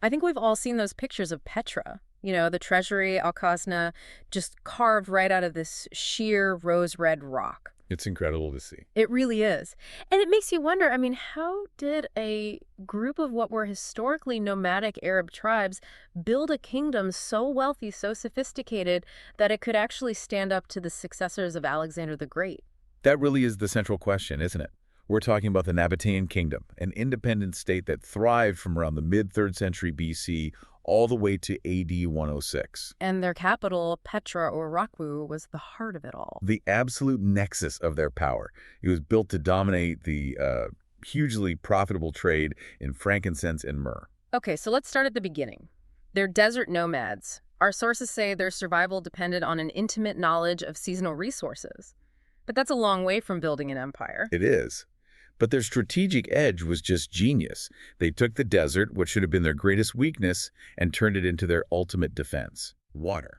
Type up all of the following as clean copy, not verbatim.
I think we've all seen those pictures of Petra. The treasury, Al-Khazna, just carved right out of this sheer rose-red rock. It's incredible to see. It really is. And it makes you wonder, how did a group of what were historically nomadic Arab tribes build a kingdom so wealthy, so sophisticated, that it could actually stand up to the successors of Alexander the Great? That really is the central question, isn't it? We're talking about the Nabataean kingdom, an independent state that thrived from around the mid-3rd century BC all the way to AD 106. And their capital, Petra or Rakwu, was the heart of it all. The absolute nexus of their power. It was built to dominate the hugely profitable trade in frankincense and myrrh. Okay, so let's start at the beginning. They're desert nomads. Our sources say their survival depended on an intimate knowledge of seasonal resources. But that's a long way from building an empire. It is. But their strategic edge was just genius. They took the desert, what should have been their greatest weakness, and turned it into their ultimate defense: water.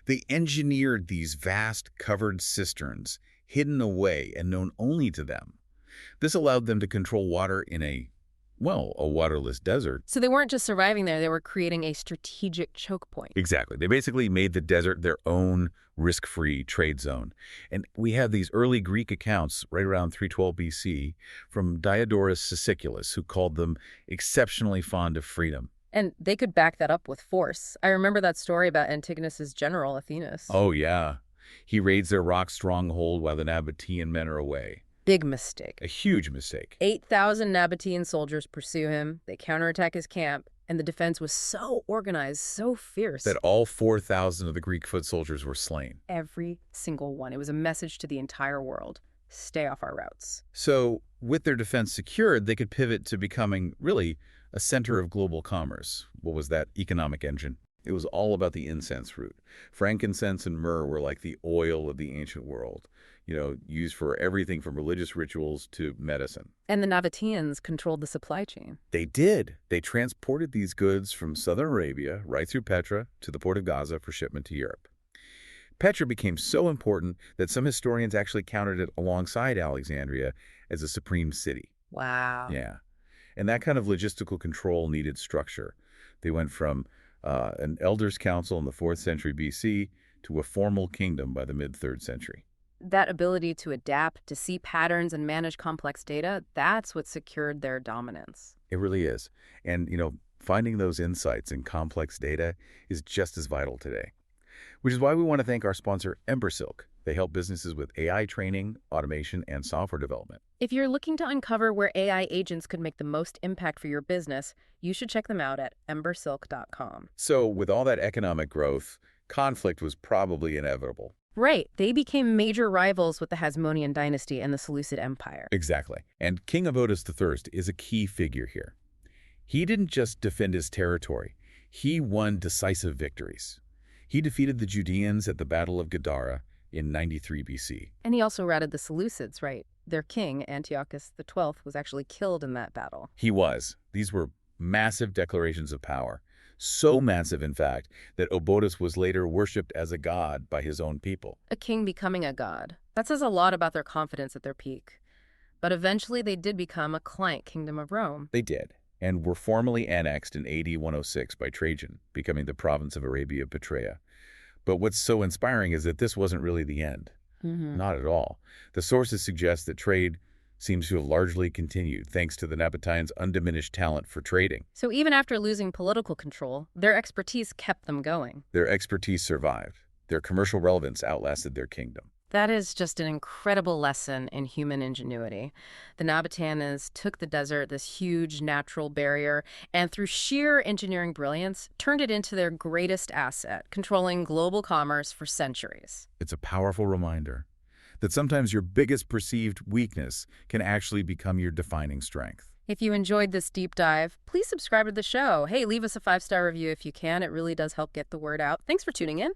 They engineered these vast, covered cisterns, hidden away and known only to them. This allowed them to control water in a waterless desert. So they weren't just surviving there, they were creating a strategic choke point. Exactly. They basically made the desert their own risk-free trade zone. And we have these early Greek accounts right around 312 BC from Diodorus Siculus, who called them exceptionally fond of freedom. And they could back that up with force. I remember that story about Antigonus's general, Athenus. Oh, yeah. He raids their rock stronghold while the Nabataean men are away. Big mistake. A huge mistake. 8,000 Nabataean soldiers pursue him. They counterattack his camp, and the defense was so organized, so fierce, that all 4,000 of the Greek foot soldiers were slain. Every single one. It was a message to the entire world. Stay off our routes. So, with their defense secured, they could pivot to becoming, really, a center of global commerce. What was that economic engine? It was all about the incense route. Frankincense and myrrh were like the oil of the ancient world, used for everything from religious rituals to medicine. And the Nabataeans controlled the supply chain. They did. They transported these goods from southern Arabia right through Petra to the port of Gaza for shipment to Europe. Petra became so important that some historians actually counted it alongside Alexandria as a supreme city. Wow. Yeah. And that kind of logistical control needed structure. They went from an elders' council in the 4th century BC to a formal kingdom by the mid-3rd century. That ability to adapt, to see patterns and manage complex data, that's what secured their dominance. It really is. And, finding those insights in complex data is just as vital today. Which is why we want to thank our sponsor, Embersilk. They help businesses with AI training, automation, and software development. If you're looking to uncover where AI agents could make the most impact for your business, you should check them out at embersilk.com. So with all that economic growth, conflict was probably inevitable. Right. They became major rivals with the Hasmonean dynasty and the Seleucid Empire. Exactly. And King Obotus III is a key figure here. He didn't just defend his territory. He won decisive victories. He defeated the Judeans at the Battle of Gadara in 93 BC. And he also routed the Seleucids, right? Their king, Antiochus XII, was actually killed in that battle. He was. These were massive declarations of power. So massive, in fact, that Obotus was later worshipped as a god by his own people. A king becoming a god. That says a lot about their confidence at their peak. But eventually they did become a client kingdom of Rome. They did, and were formally annexed in AD 106 by Trajan, becoming the province of Arabia Petraea. But what's so inspiring is that this wasn't really the end. Not at all. The sources suggest that trade seems to have largely continued, thanks to the Nabataeans' undiminished talent for trading. So even after losing political control, their expertise kept them going. Their expertise survived. Their commercial relevance outlasted their kingdom. That is just an incredible lesson in human ingenuity. The Nabataeans took the desert, this huge natural barrier, and through sheer engineering brilliance, turned it into their greatest asset, controlling global commerce for centuries. It's a powerful reminder that sometimes your biggest perceived weakness can actually become your defining strength. If you enjoyed this deep dive, please subscribe to the show. Hey, leave us a 5-star review if you can. It really does help get the word out. Thanks for tuning in.